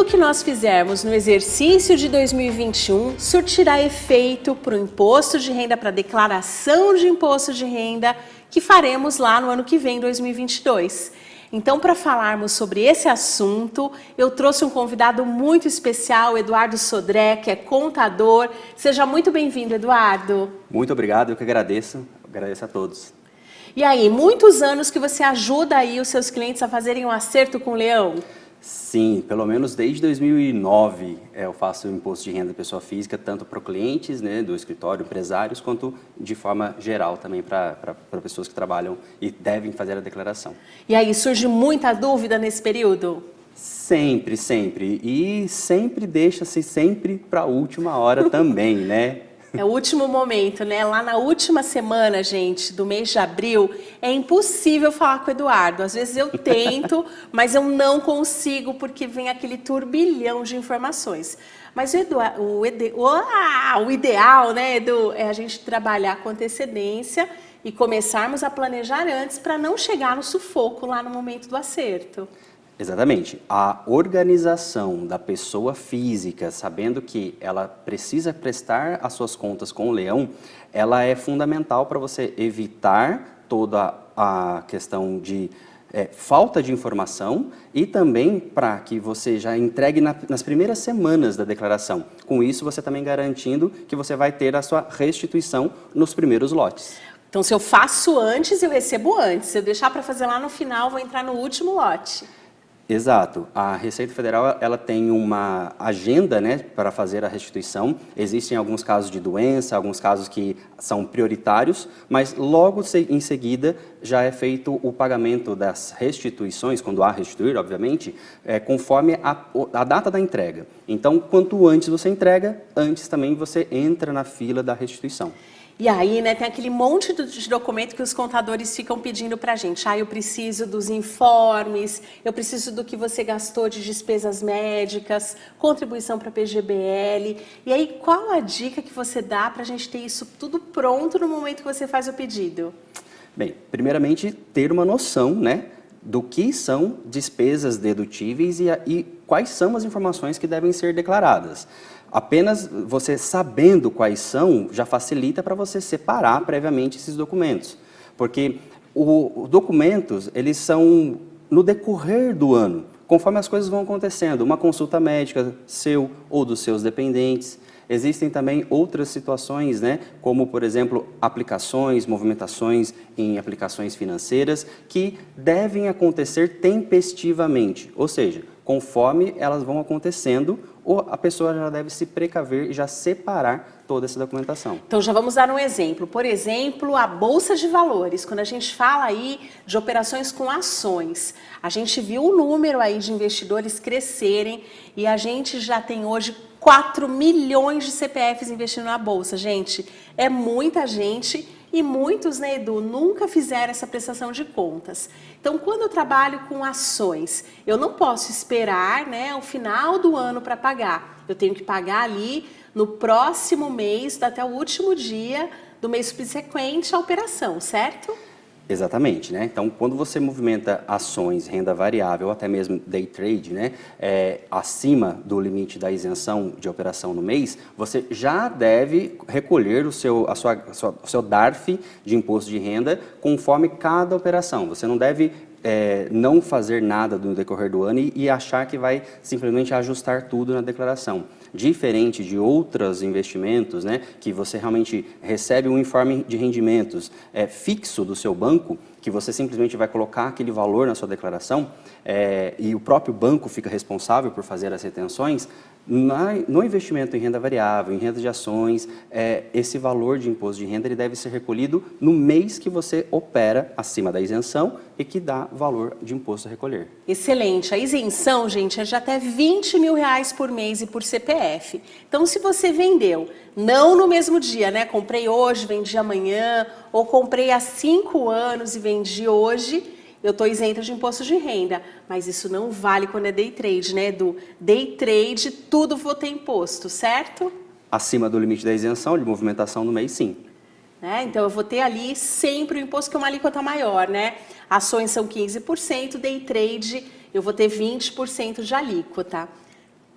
tudo que nós fizermos no exercício de 2021 surtirá efeito para o imposto de renda, para a declaração de imposto de renda que faremos lá no ano que vem, 2022. Então, para falarmos sobre esse assunto, eu trouxe um convidado muito especial, Eduardo Sodré, que é contador. Seja muito bem-vindo, Eduardo. Muito obrigado, eu que agradeço a todos. E aí, muitos anos que você ajuda aí os seus clientes a fazerem um acerto com o leão? Sim, pelo menos desde 2009 eu faço o imposto de renda da pessoa física, tanto para clientes, né, do escritório, empresários, quanto de forma geral também para pessoas que trabalham e devem fazer a declaração. E aí, surge muita dúvida nesse período? Sempre, sempre. E sempre deixa-se sempre para a última hora também, né? É o último momento, né? Lá na última semana, gente, do mês de abril, é impossível falar com o Eduardo. Às vezes eu tento, mas eu não consigo porque vem aquele turbilhão de informações. Mas o ideal, né, Edu, é a gente trabalhar com antecedência e começarmos a planejar antes para não chegar no sufoco lá no momento do acerto. Exatamente. A organização da pessoa física, sabendo que ela precisa prestar as suas contas com o leão, ela é fundamental para você evitar toda a questão de falta de informação e também para que você já entregue nas primeiras semanas da declaração. Com isso, você também garantindo que você vai ter a sua restituição nos primeiros lotes. Então, se eu faço antes, eu recebo antes. Se eu deixar para fazer lá no final, vou entrar no último lote. Exato. A Receita Federal ela tem uma agenda, né, para fazer a restituição. Existem alguns casos de doença, alguns casos que são prioritários, mas logo em seguida já é feito o pagamento das restituições, quando há restituir, obviamente, conforme a data da entrega. Então, quanto antes você entrega, antes também você entra na fila da restituição. E aí, né, tem aquele monte de documento que os contadores ficam pedindo pra gente. Eu preciso dos informes, eu preciso do que você gastou de despesas médicas, contribuição para PGBL. E aí, qual a dica que você dá pra gente ter isso tudo pronto no momento que você faz o pedido? Bem, primeiramente, ter uma noção, né, do que são despesas dedutíveis e quais são as informações que devem ser declaradas. Apenas você sabendo quais são, já facilita para você separar previamente esses documentos. Porque os documentos, eles são no decorrer do ano, conforme as coisas vão acontecendo. Uma consulta médica seu ou dos seus dependentes. Existem também outras situações, né, como, por exemplo, aplicações, movimentações em aplicações financeiras, que devem acontecer tempestivamente, ou seja, conforme elas vão acontecendo, a pessoa já deve se precaver e já separar toda essa documentação. Então, já vamos dar um exemplo. Por exemplo, a Bolsa de Valores. Quando a gente fala aí de operações com ações, a gente viu o número aí de investidores crescerem e a gente já tem hoje 4 milhões de CPFs investindo na Bolsa. Gente, é muita gente. E muitos, né, Edu, nunca fizeram essa prestação de contas. Então, quando eu trabalho com ações, eu não posso esperar, né, o final do ano para pagar. Eu tenho que pagar ali no próximo mês, até o último dia do mês subsequente à operação, certo? Exatamente, né? Então, quando você movimenta ações, renda variável, ou até mesmo day trade, né, acima do limite da isenção de operação no mês, você já deve recolher o seu DARF de imposto de renda conforme cada operação. Você não deve não fazer nada no decorrer do ano e achar que vai simplesmente ajustar tudo na declaração. Diferente de outros investimentos, né, que você realmente recebe um informe de rendimentos fixo do seu banco, que você simplesmente vai colocar aquele valor na sua declaração e o próprio banco fica responsável por fazer as retenções. No investimento em renda variável, em renda de ações, esse valor de imposto de renda ele deve ser recolhido no mês que você opera acima da isenção e que dá valor de imposto a recolher. Excelente. A isenção, gente, é de até R$20 mil por mês e por CPF. Então, se você vendeu, não no mesmo dia, né? Comprei hoje, vendi amanhã, ou comprei há 5 anos e vendi hoje, eu estou isenta de imposto de renda. Mas isso não vale quando é day trade, né, Edu? Day trade, tudo vou ter imposto, certo? Acima do limite da isenção de movimentação no mês, sim. Então, eu vou ter ali sempre o imposto que é uma alíquota maior, né? Ações são 15%, day trade eu vou ter 20% de alíquota.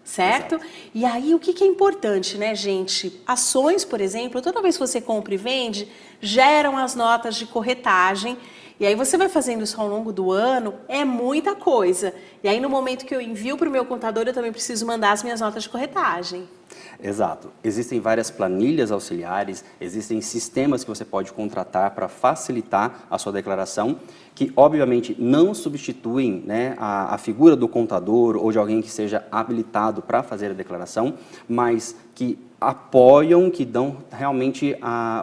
certo? Exato. E aí, o que é importante, né, gente? Ações, por exemplo, toda vez que você compra e vende, geram as notas de corretagem. E aí você vai fazendo isso ao longo do ano, é muita coisa. E aí, no momento que eu envio para o meu contador, eu também preciso mandar as minhas notas de corretagem. Exato. Existem várias planilhas auxiliares, existem sistemas que você pode contratar para facilitar a sua declaração, que obviamente não substituem, né, a figura do contador ou de alguém que seja habilitado para fazer a declaração, mas que apoiam, que dão realmente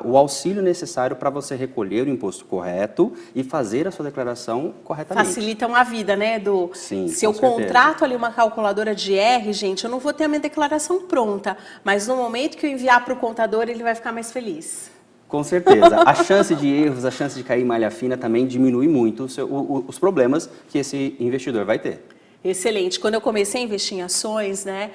o auxílio necessário para você recolher o imposto correto e fazer a sua declaração corretamente. Facilitam a vida, né, Edu? Sim, Se eu com certeza. contrato ali uma calculadora de R, gente, eu não vou ter a minha declaração pronta, mas no momento que eu enviar para o contador, ele vai ficar mais feliz. Com certeza. A chance de erros, a chance de cair em malha fina também diminui muito os problemas que esse investidor vai ter. Excelente. Quando eu comecei a investir em ações, né,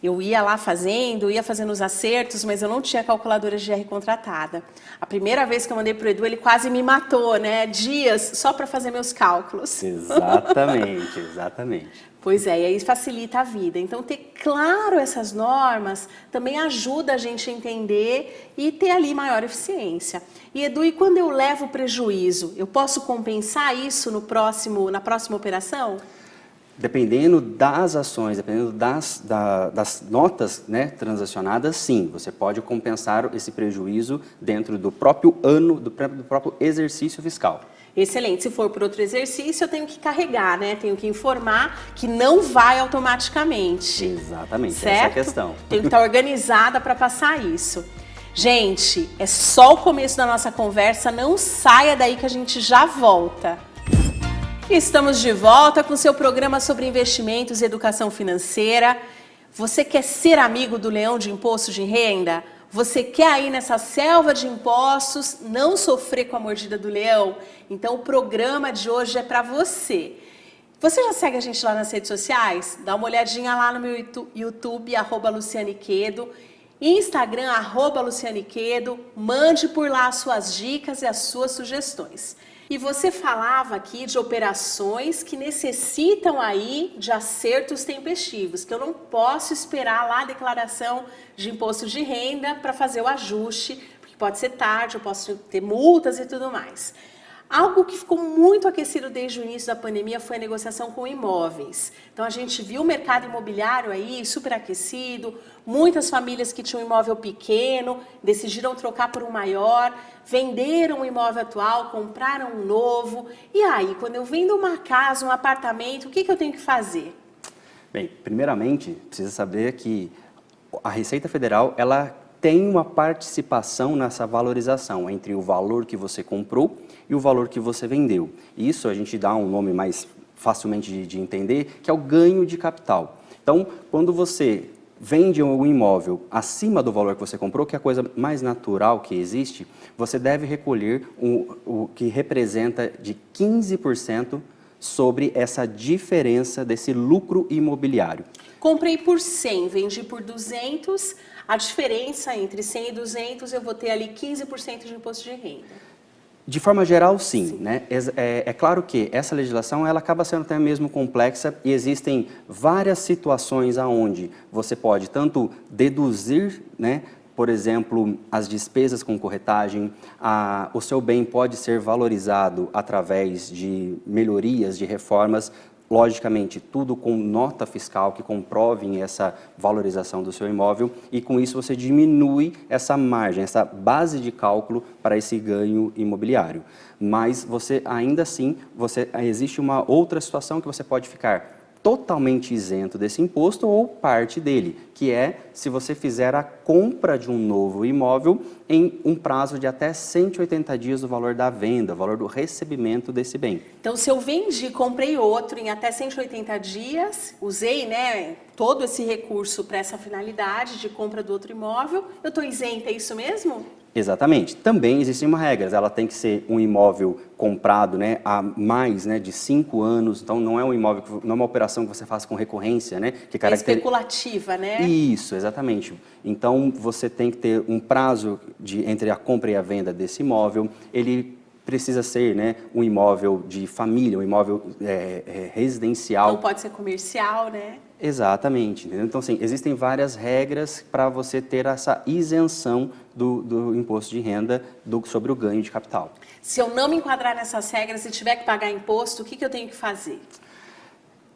eu ia lá fazendo, ia fazendo os acertos, mas eu não tinha calculadora de GR contratada. A primeira vez que eu mandei para o Edu, ele quase me matou, né? Dias só para fazer meus cálculos. Exatamente, exatamente. Pois é, e aí facilita a vida. Então, ter claro essas normas também ajuda a gente a entender e ter ali maior eficiência. E Edu, e quando eu levo prejuízo, eu posso compensar isso na próxima operação? Dependendo das ações, dependendo das notas, né, transacionadas, sim, você pode compensar esse prejuízo dentro do próprio ano, do próprio exercício fiscal. Excelente. Se for por outro exercício, eu tenho que carregar, né? Tenho que informar que não vai automaticamente. Exatamente, certo? essa é a questão. Tenho que estar organizada para passar isso. Gente, é só o começo da nossa conversa, não saia daí que a gente já volta. Estamos de volta com seu programa sobre investimentos e educação financeira. Você quer ser amigo do leão de imposto de renda? Você quer aí nessa selva de impostos não sofrer com a mordida do leão? Então o programa de hoje é para você. Você já segue a gente lá nas redes sociais? Dá uma olhadinha lá no meu YouTube, @LucianeQuedo, Instagram, @LucianeQuedo. Mande por lá as suas dicas e as suas sugestões. E você falava aqui de operações que necessitam aí de acertos tempestivos, que eu não posso esperar lá a declaração de imposto de renda para fazer o ajuste, porque pode ser tarde, eu posso ter multas e tudo mais. Algo que ficou muito aquecido desde o início da pandemia foi a negociação com imóveis. Então a gente viu o mercado imobiliário aí superaquecido, muitas famílias que tinham um imóvel pequeno decidiram trocar por um maior, venderam o imóvel atual, compraram um novo. E aí, quando eu vendo uma casa, um apartamento, o que eu tenho que fazer? Bem, primeiramente, precisa saber que a Receita Federal, ela tem uma participação nessa valorização entre o valor que você comprou e o valor que você vendeu. Isso a gente dá um nome mais facilmente de entender, que é o ganho de capital. Então, quando você vende um imóvel acima do valor que você comprou, que é a coisa mais natural que existe, você deve recolher o que representa de 15% sobre essa diferença desse lucro imobiliário. Comprei por 100, vendi por 200, a diferença entre 100 e 200 eu vou ter ali 15% de imposto de renda. De forma geral, sim. Né? É claro que essa legislação ela acaba sendo até mesmo complexa e existem várias situações onde você pode tanto deduzir, né, por exemplo, as despesas com corretagem, o seu bem pode ser valorizado através de melhorias, de reformas, logicamente, tudo com nota fiscal que comprovem essa valorização do seu imóvel e com isso você diminui essa margem, essa base de cálculo para esse ganho imobiliário. Mas você ainda assim, existe uma outra situação que você pode ficar totalmente isento desse imposto ou parte dele, que é se você fizer a compra de um novo imóvel em um prazo de até 180 dias do valor da venda, o valor do recebimento desse bem. Então, se eu vendi, comprei outro em até 180 dias, usei, né, todo esse recurso para essa finalidade de compra do outro imóvel, eu estou isenta, é isso mesmo? Exatamente. Também existem uma regra, ela tem que ser um imóvel comprado, né, há mais, né, de 5 anos, então não é um imóvel, não é uma operação que você faça com recorrência, né? Que é especulativa, né? Isso, exatamente. Então você tem que ter um prazo entre a compra e a venda desse imóvel, ele precisa ser, né, um imóvel de família, um imóvel residencial. Não pode ser comercial, né? Exatamente, entendeu? Então, assim, existem várias regras para você ter essa isenção do imposto de renda sobre o ganho de capital. Se eu não me enquadrar nessas regras e tiver que pagar imposto, o que eu tenho que fazer?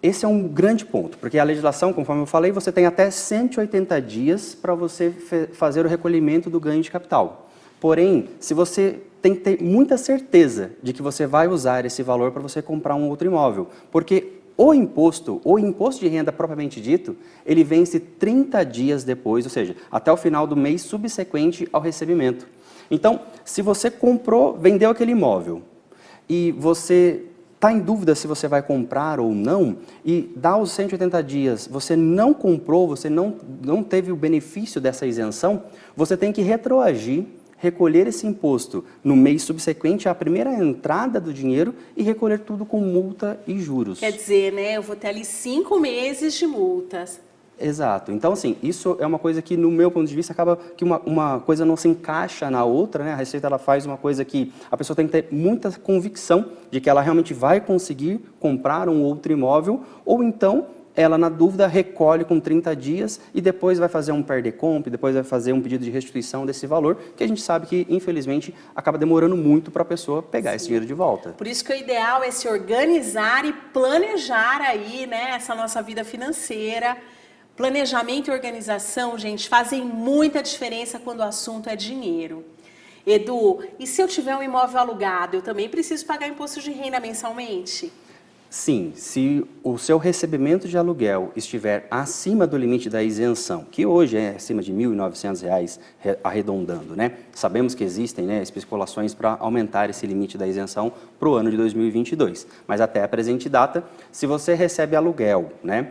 Esse é um grande ponto, porque a legislação, conforme eu falei, você tem até 180 dias para você fazer o recolhimento do ganho de capital. Porém, se você tem que ter muita certeza de que você vai usar esse valor para você comprar um outro imóvel, porque o imposto de renda propriamente dito, ele vence 30 dias depois, ou seja, até o final do mês subsequente ao recebimento. Então, se você vendeu aquele imóvel e você está em dúvida se você vai comprar ou não, e dá os 180 dias, você não comprou, você não teve o benefício dessa isenção, você tem que retroagir, recolher esse imposto no mês subsequente à primeira entrada do dinheiro e recolher tudo com multa e juros. Quer dizer, né, eu vou ter ali 5 meses de multas. Exato. Então, assim, isso é uma coisa que, no meu ponto de vista, acaba que uma coisa não se encaixa na outra, né? A Receita, ela faz uma coisa que a pessoa tem que ter muita convicção de que ela realmente vai conseguir comprar um outro imóvel, ou então ela, na dúvida, recolhe com 30 dias e depois vai fazer um perde-comp, depois vai fazer um pedido de restituição desse valor, que a gente sabe que, infelizmente, acaba demorando muito para a pessoa pegar esse dinheiro de volta. Por isso que o ideal é se organizar e planejar aí, né, essa nossa vida financeira. Planejamento e organização, gente, fazem muita diferença quando o assunto é dinheiro. Edu, e se eu tiver um imóvel alugado, eu também preciso pagar imposto de renda mensalmente? Sim, se o seu recebimento de aluguel estiver acima do limite da isenção, que hoje é acima de R$ 1.900, arredondando, né? Sabemos que existem, né, especulações para aumentar esse limite da isenção para o ano de 2022. Mas até a presente data, se você recebe aluguel, né,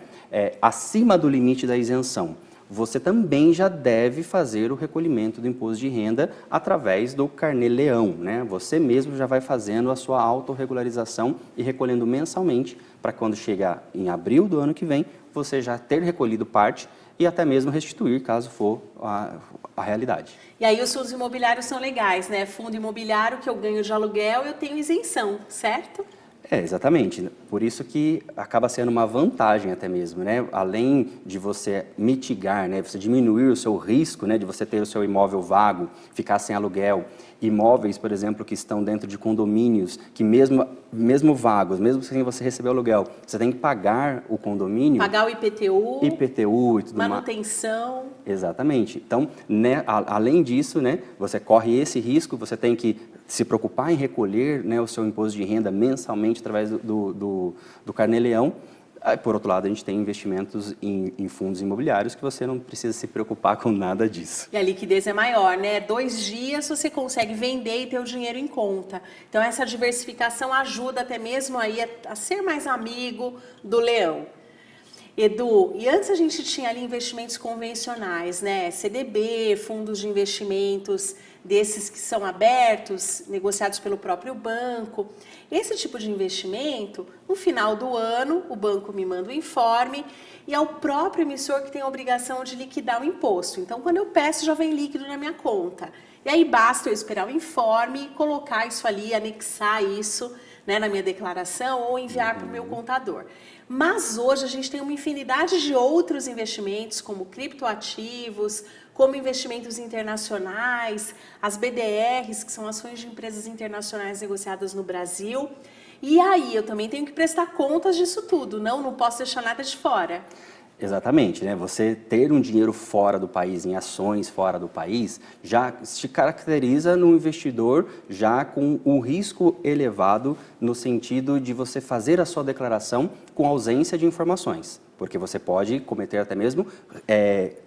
acima do limite da isenção, você também já deve fazer o recolhimento do imposto de renda através do Carnê-Leão, né? Você mesmo já vai fazendo a sua autorregularização e recolhendo mensalmente para quando chegar em abril do ano que vem, você já ter recolhido parte e até mesmo restituir, caso for a realidade. E aí os fundos imobiliários são legais, né? Fundo imobiliário que eu ganho de aluguel, eu tenho isenção, certo? Exatamente. Por isso que acaba sendo uma vantagem até mesmo, né? Além de você mitigar, né? Você diminuir o seu risco, né? De você ter o seu imóvel vago, ficar sem aluguel. Imóveis, por exemplo, que estão dentro de condomínios, que mesmo vagos, mesmo sem você receber o aluguel, você tem que pagar o condomínio. Pagar o IPTU. IPTU e tudo mais. Manutenção. Exatamente. Então, né, além disso, né? Você corre esse risco, você tem que se preocupar em recolher, né, o seu imposto de renda mensalmente através do Carnê-Leão. Por outro lado, a gente tem investimentos em fundos imobiliários que você não precisa se preocupar com nada disso. E a liquidez é maior, né? 2 dias você consegue vender e ter o dinheiro em conta. Então, essa diversificação ajuda até mesmo aí a ser mais amigo do leão. Edu, e antes a gente tinha ali investimentos convencionais, né? CDB, fundos de investimentos desses que são abertos, negociados pelo próprio banco. Esse tipo de investimento, no final do ano, o banco me manda o informe e é o próprio emissor que tem a obrigação de liquidar o imposto. Então, quando eu peço, já vem líquido na minha conta. E aí basta eu esperar o informe e colocar isso ali, anexar isso, né, na minha declaração ou enviar para o meu contador. Mas hoje a gente tem uma infinidade de outros investimentos, como criptoativos, como investimentos internacionais, as BDRs, que são ações de empresas internacionais negociadas no Brasil. E aí, eu também tenho que prestar contas disso tudo, não posso deixar nada de fora. Exatamente, né? Você ter um dinheiro fora do país, em ações fora do país, já se caracteriza no investidor já com o risco elevado no sentido de você fazer a sua declaração com ausência de informações. Porque você pode cometer até mesmo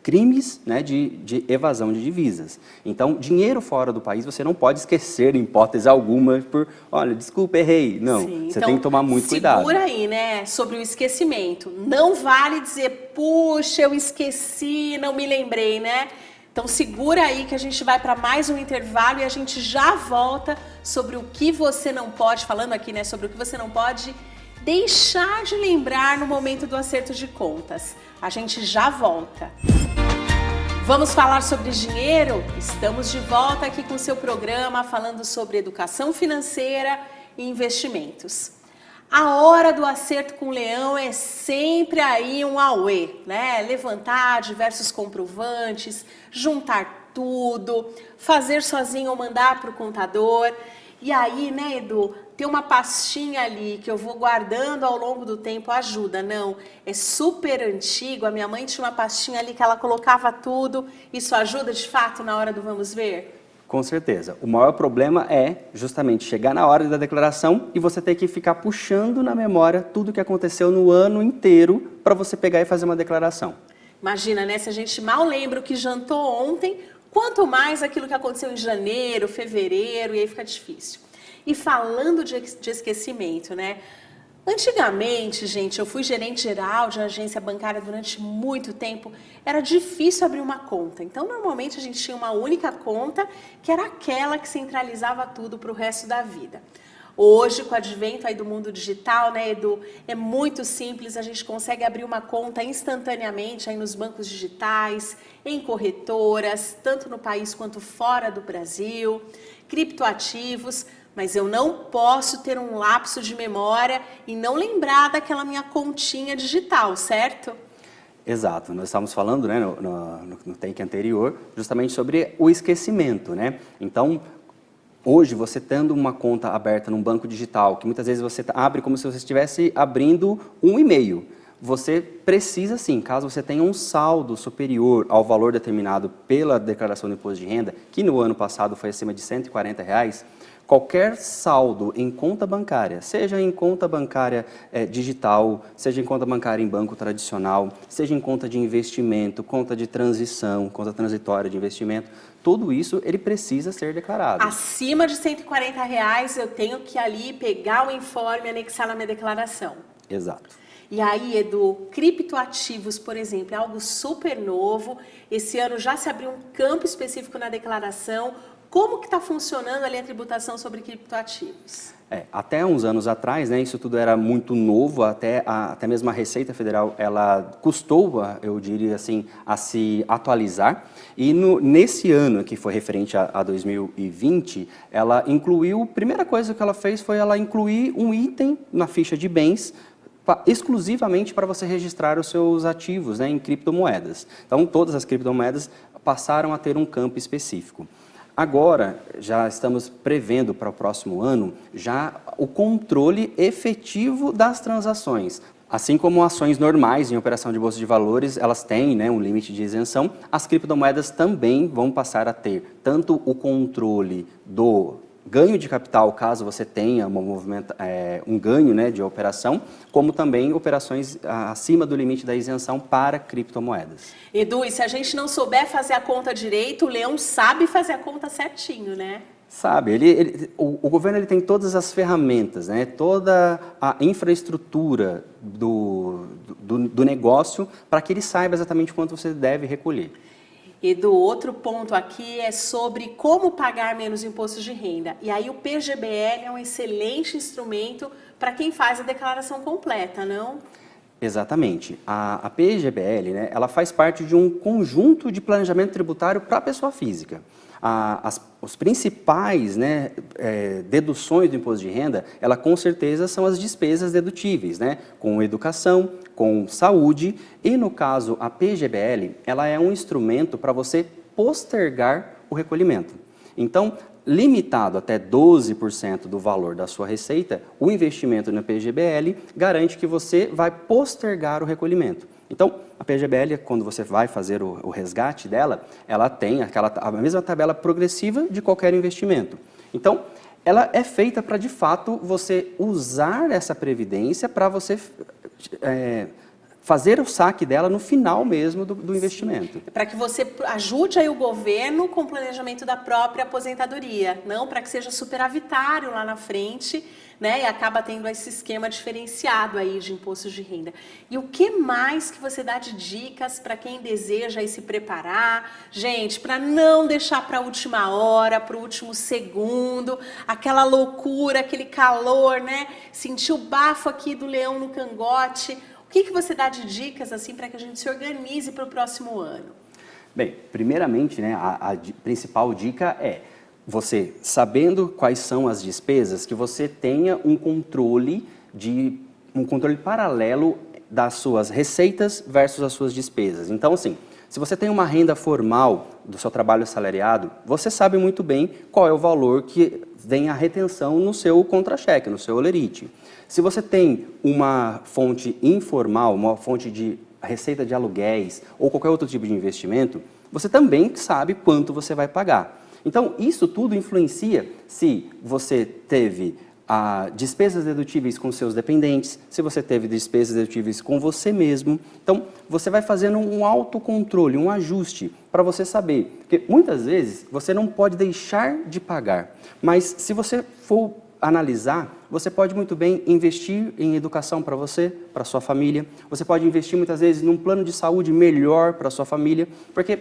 crimes, né, de evasão de divisas. Então, dinheiro fora do país você não pode esquecer em hipótese alguma por, olha, desculpa, errei. Não, Sim, você então, tem que tomar muito cuidado. Segura aí, né, sobre o esquecimento. Não vale dizer, puxa, eu esqueci, não me lembrei, né? Então, segura aí que a gente vai para mais um intervalo e a gente já volta sobre o que você não pode, falando aqui, né, sobre o que você não pode deixar de lembrar no momento do acerto de contas. A gente já volta. Vamos falar sobre dinheiro? Estamos de volta aqui com o seu programa falando sobre educação financeira e investimentos. A hora do acerto com o leão é sempre aí um auê, né? Levantar diversos comprovantes, juntar tudo, fazer sozinho ou mandar para o contador. E aí, né, Edu, ter uma pastinha ali que eu vou guardando ao longo do tempo ajuda, não? É super antigo, a minha mãe tinha uma pastinha ali que ela colocava tudo. Isso ajuda de fato na hora do vamos ver? Com certeza. O maior problema é justamente chegar na hora da declaração e você ter que ficar puxando na memória tudo o que aconteceu no ano inteiro para você pegar e fazer uma declaração. Imagina, né? Se a gente mal lembra o que jantou ontem, quanto mais aquilo que aconteceu em janeiro, fevereiro, e aí fica difícil. E falando de esquecimento, né? Antigamente, gente, eu fui gerente geral de agência bancária durante muito tempo, era difícil abrir uma conta. Então, normalmente a gente tinha uma única conta, que era aquela que centralizava tudo para o resto da vida. Hoje, com o advento aí do mundo digital, né, Edu, é muito simples, a gente consegue abrir uma conta instantaneamente aí nos bancos digitais, em corretoras, tanto no país quanto fora do Brasil, criptoativos, mas eu não posso ter um lapso de memória e não lembrar daquela minha continha digital, certo? Exato, nós estávamos falando, né, no take anterior, justamente sobre o esquecimento, né? Então, hoje, você tendo uma conta aberta num banco digital, que muitas vezes você abre como se você estivesse abrindo um e-mail, você precisa sim, caso você tenha um saldo superior ao valor determinado pela declaração do imposto de renda, que no ano passado foi acima de R$ 140, qualquer saldo em conta bancária, seja em conta bancária digital, seja em conta bancária em banco tradicional, seja em conta de investimento, conta de transição, conta transitória de investimento, tudo isso ele precisa ser declarado. Acima de R$ 140 eu tenho que ali pegar o informe e anexar na minha declaração. Exato. E aí, Edu, criptoativos, por exemplo, é algo super novo. Esse ano já se abriu um campo específico na declaração. Como que está funcionando ali a tributação sobre criptoativos? Até uns anos atrás, né, isso tudo era muito novo, até mesmo a Receita Federal, ela custou, eu diria assim, a se atualizar. E nesse ano, que foi referente a 2020, ela incluiu, a primeira coisa que ela fez foi ela incluir um item na ficha de bens, exclusivamente para você registrar os seus ativos, né, em criptomoedas. Então, todas as criptomoedas passaram a ter um campo específico. Agora, já estamos prevendo para o próximo ano já o controle efetivo das transações. Assim como ações normais em operação de bolsa de valores, elas têm, né, um limite de isenção, as criptomoedas também vão passar a ter tanto o controle do ganho de capital, caso você tenha um ganho, né, de operação, como também operações acima do limite da isenção para criptomoedas. Edu, e se a gente não souber fazer a conta direito, o leão sabe fazer a conta certinho, né? Sabe, o governo ele tem todas as ferramentas, né, toda a infraestrutura do negócio para que ele saiba exatamente quanto você deve recolher. Edu, outro ponto aqui é sobre como pagar menos imposto de renda. E aí o PGBL é um excelente instrumento para quem faz a declaração completa, não? Exatamente. A PGBL, né, ela faz parte de um conjunto de planejamento tributário para a pessoa física. Os principais, né, deduções do imposto de renda, ela com certeza são as despesas dedutíveis, né, com educação, com saúde, e no caso a PGBL, ela é um instrumento para você postergar o recolhimento. Então, limitado até 12% do valor da sua receita, o investimento na PGBL garante que você vai postergar o recolhimento. Então, a PGBL, quando você vai fazer o resgate dela, ela tem a mesma tabela progressiva de qualquer investimento. Então, ela é feita para, de fato, você usar essa previdência para você fazer o saque dela no final mesmo do investimento. Para que você ajude aí o governo com o planejamento da própria aposentadoria, não para que seja superavitário lá na frente, né? E acaba tendo esse esquema diferenciado aí de imposto de renda. E o que mais que você dá de dicas para quem deseja aí se preparar? Gente, para não deixar para a última hora, para o último segundo, aquela loucura, aquele calor, né? Sentir o bafo aqui do leão no cangote. O que você dá de dicas assim para que a gente se organize para o próximo ano? Bem, primeiramente, né, a principal dica é você, sabendo quais são as despesas, que você tenha um controle de um controle paralelo das suas receitas versus as suas despesas. Então, assim, se você tem uma renda formal do seu trabalho assalariado, você sabe muito bem qual é o valor que vem a retenção no seu contra-cheque, no seu holerite. Se você tem uma fonte informal, uma fonte de receita de aluguéis ou qualquer outro tipo de investimento, você também sabe quanto você vai pagar. Então, isso tudo influencia se você teve despesas dedutíveis com seus dependentes, se você teve despesas dedutíveis com você mesmo. Então, você vai fazendo um autocontrole, um ajuste, para você saber. Porque muitas vezes você não pode deixar de pagar, mas se você for analisar, você pode muito bem investir em educação para você, para sua família. Você pode investir muitas vezes num plano de saúde melhor para sua família, porque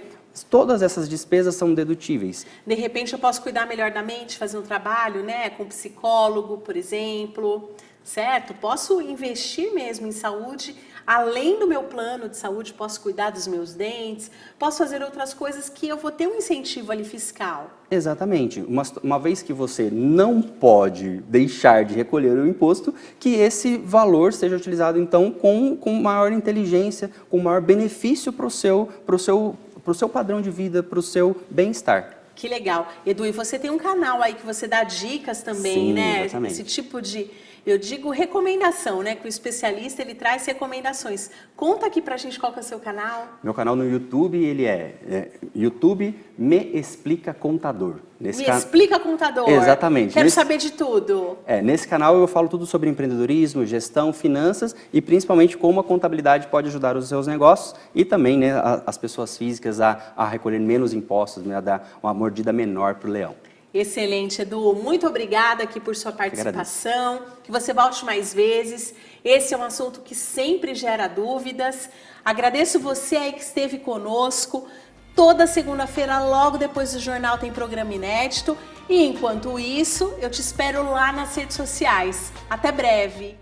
todas essas despesas são dedutíveis. De repente eu posso cuidar melhor da mente, fazer um trabalho, né, com psicólogo, por exemplo, certo? Posso investir mesmo em saúde, além do meu plano de saúde, posso cuidar dos meus dentes, posso fazer outras coisas que eu vou ter um incentivo ali fiscal. Exatamente. Uma vez que você não pode deixar de recolher o imposto, que esse valor seja utilizado então com maior inteligência, com maior benefício para o seu padrão de vida, para o seu bem-estar. Que legal. Edu, e você tem um canal aí que você dá dicas também, Sim, né? Exatamente. Esse tipo de, eu digo recomendação, né? Que o especialista, ele traz recomendações. Conta aqui pra gente qual que é o seu canal. Meu canal no YouTube, ele YouTube Me Explica Contador. Explica Contador. Exatamente. Quero saber de tudo. Nesse canal eu falo tudo sobre empreendedorismo, gestão, finanças e principalmente como a contabilidade pode ajudar os seus negócios e também, né, as pessoas físicas a recolher menos impostos, né, a dar uma mordida menor para o leão. Excelente, Edu. Muito obrigada aqui por sua participação. Que você volte mais vezes. Esse é um assunto que sempre gera dúvidas. Agradeço você aí que esteve conosco. Toda segunda-feira, logo depois do jornal, tem programa inédito. E enquanto isso, eu te espero lá nas redes sociais. Até breve!